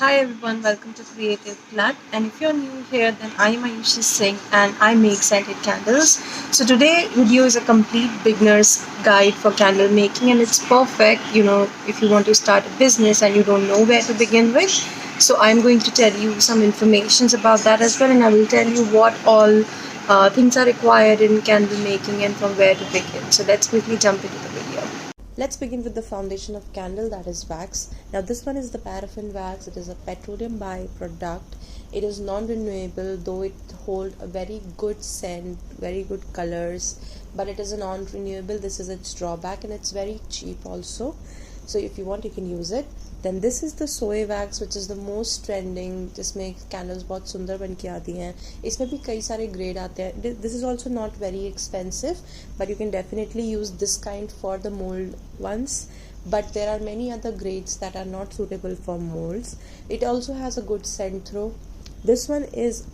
Hi everyone, welcome to Creative Glut. And if you're new here, then I am Ayushi Singh and I make scented candles. So today video is a complete beginner's guide for candle making, and it's perfect, if you want to start a business and you don't know where to begin with. So I'm going to tell you some informations about that as well, and I will tell you what all things are required in candle making and from where to begin. So let's quickly jump into the video. Let's begin with the foundation of candle, that is wax. Now this one is the paraffin wax. It is a petroleum byproduct. It is non-renewable, though it holds a very good scent, very good colors, but it is a non-renewable. This is its drawback, and it's very cheap also. So if you want, you can use it. Then this is the soy wax, which is the most trending, जिसमें candles बहुत सुंदर बन के आती हैं. इसमें भी कई सारे grade आते हैं. This is also not very expensive, but you can definitely use this kind for the mold ones. But there are many other grades that are not suitable for molds. It also has a good scent throw. This one is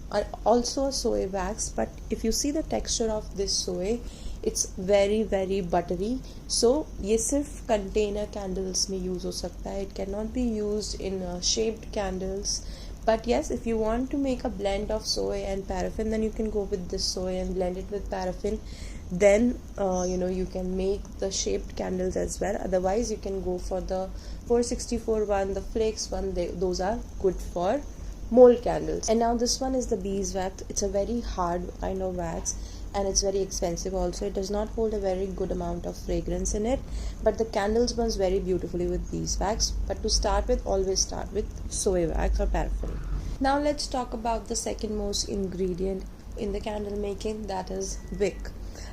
also a soy wax, but if you see the texture of this soy, it's very buttery. So ये सिर्फ container candles में use हो सकता है. It cannot be used in shaped candles. But yes, if you want to make a blend of soy and paraffin, then you can go with this soy and blend it with paraffin. Then you can make the shaped candles as well. Otherwise you can go for the 464 one, the flakes one. Those are good for mold candles. And now this one is the beeswax. It's a very hard kind of wax, and it's very expensive also. It does not hold a very good amount of fragrance in it, but the candles burns very beautifully with beeswax. But to start with, always start with soy wax or paraffin. Now let's talk about the second most ingredient in the candle making, that is wick.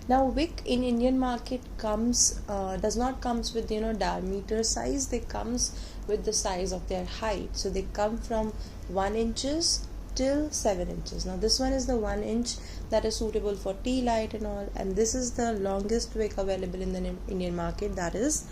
Now wick in Indian market does not comes with diameter size. They comes with the size of their height. So they come from 1 inches till 7 inches. Now this one is the 1 inch that is suitable for tea light and all, and this is the longest wick available in the Indian market, that is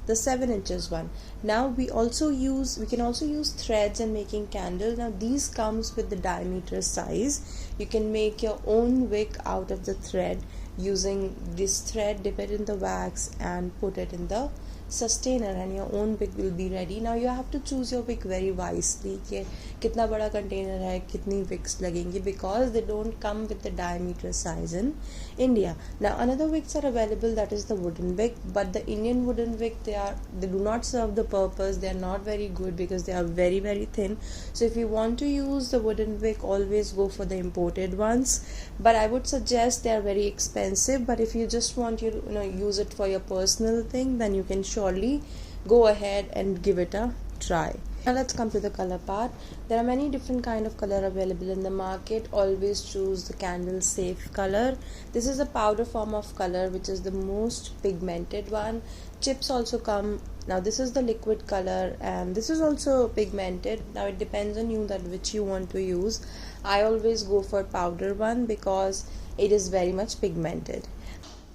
the 7 inches one. Now we can also use threads in making candle. Now these comes with the diameter size. You can make your own wick out of the thread using this thread, dip it in the wax and put it in the sustainer, and your own wick will be ready. Now you have to choose your wick very wisely कि कितना बड़ा container है, कितनी wicks लगेंगी, because they don't come with the diameter size in India. Now another wicks are available, that is the wooden wick, but the Indian wooden wick, they do not serve the purpose. They are not very good because they are very thin. So if you want to use the wooden wick, always go for the imported ones. But I would suggest they are very expensive. But if you just want use it for your personal thing, then you can surely go ahead and give it a try. Now let's come to the color part. There are many different kind of color available in the market. Always choose the candle safe color. This is a powder form of color, which is the most pigmented one. Chips also come. Now this is the liquid color, and this is also pigmented. Now it depends on you that which you want to use. I always go for powder one because it is very much pigmented.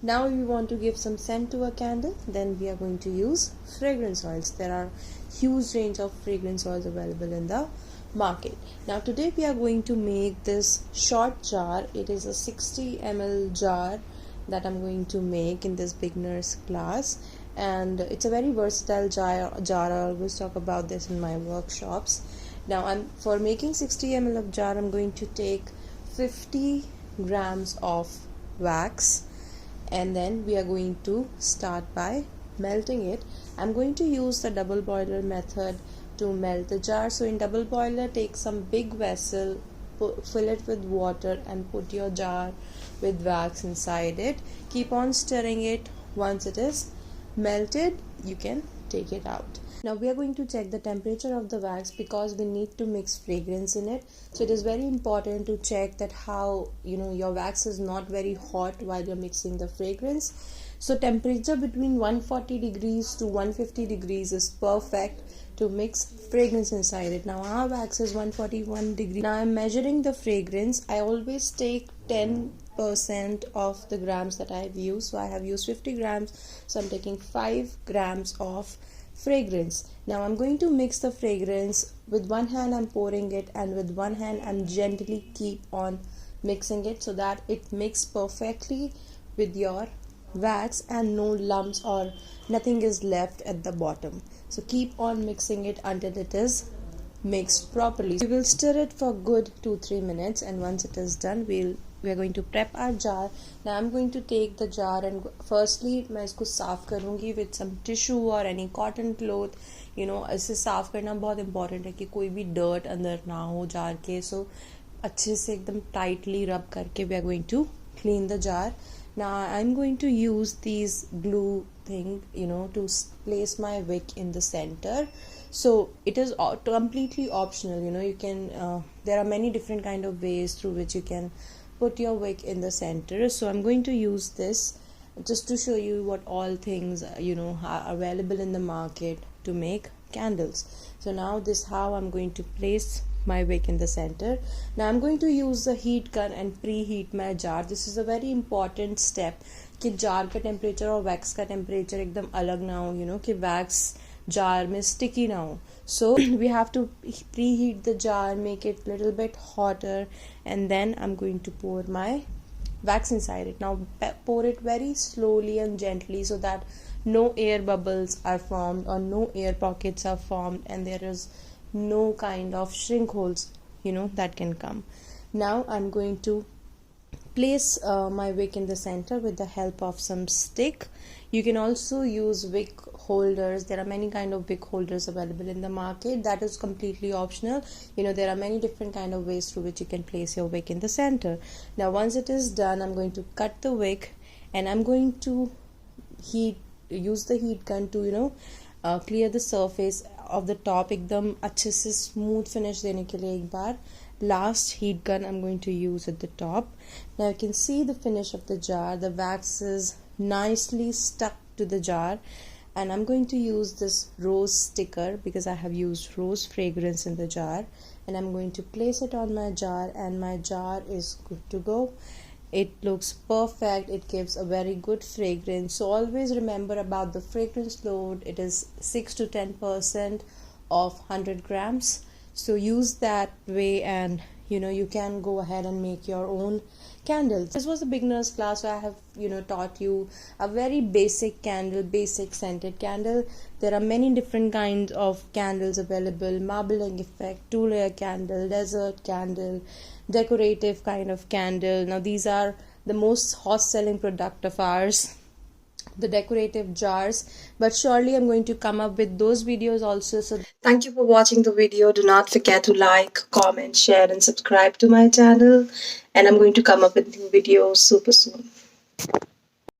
Now if you want to give some scent to a candle, then we are going to use fragrance oils. There are huge range of fragrance oils available in the market. Now today we are going to make this short jar. It is a 60 ml jar that I'm going to make in this beginners class, and it's a very versatile jar. I always talk about this in my workshops. Now for making 60 ml of jar, I'm going to take 50 grams of wax, and then we are going to start by melting it. I'm going to use the double boiler method to melt the jar. So in double boiler, take some big vessel, fill it with water and put your jar with wax inside it. Keep on stirring it. Once it is melted, you can take it out. Now we are going to check the temperature of the wax because we need to mix fragrance in it. So it is very important to check that how your wax is not very hot while you're mixing the fragrance. So temperature between 140 degrees to 150 degrees is perfect to mix fragrance inside it. Now our wax is 141 degrees. Now I'm measuring the fragrance. I always take 10% of the grams that I have used. So I have used 50 grams. So I'm taking 5 grams of fragrance. Now I'm going to mix the fragrance. With one hand I'm pouring it, and with one hand I'm gently keep on mixing it so that it mixes perfectly with your wax and no lumps or nothing is left at the bottom. So keep on mixing it until it is mixed properly. We will stir it for good 2-3 minutes, and once it is done, we are going to prep our jar. Now I'm going to take the jar and firstly मैं इसको साफ करूँगी with some tissue or any cotton cloth. इसे साफ करना बहुत important है कि कोई भी dirt अंदर ना हो jar के. So अच्छे से एकदम tightly rub करके we are going to clean the jar. Now I'm going to use these glue thing to place my wick in the center. So it is completely optional. You can there are many different kind of ways through which you can put your wick in the center. So I'm going to use this just to show you what all things are available in the market to make candles. So now this how I'm going to place my wick in the center. Now I'm going to use the heat gun and preheat my jar. This is a very important step कि jar का temperature और wax का temperature एकदम अलग ना हो, कि wax jar में sticky ना हो. So we have to preheat the jar, make it little bit hotter, and then I'm going to pour my wax inside it. Now pour it very slowly and gently so that no air bubbles are formed or no air pockets are formed, and there is no kind of shrink holes that can come. Now I'm going to place my wick in the center with the help of some stick. You can also use wick holders. There are many kind of wick holders available in the market. That is completely optional. There are many different kind of ways through which you can place your wick in the center. Now once it is done, I'm going to cut the wick, and I'm going to use the heat gun to clear the surface of the top एकदम अच्छे से smooth finish देने के लिए एक बार last heat gun I'm going to use at the top. Now you can see the finish of the jar. The wax is nicely stuck to the jar, and I'm going to use this rose sticker because I have used rose fragrance in the jar, and I'm going to place it on my jar, and my jar is good to go. It looks perfect. It gives a very good fragrance. So always remember about the fragrance load. It is 6 to 10% of 100 grams. So use that way, and you can go ahead and make your own candles. This was a beginner's class, so I have taught you a very basic candle, basic scented candle. There are many different kinds of candles available: marbling effect, 2-layer candle, desert candle, decorative kind of candle. Now these are the most hot selling product of ours, the decorative jars, but surely I'm going to come up with those videos also. So thank you for watching the video. Do not forget to like, comment, share, and subscribe to my channel, and I'm going to come up with new videos super soon.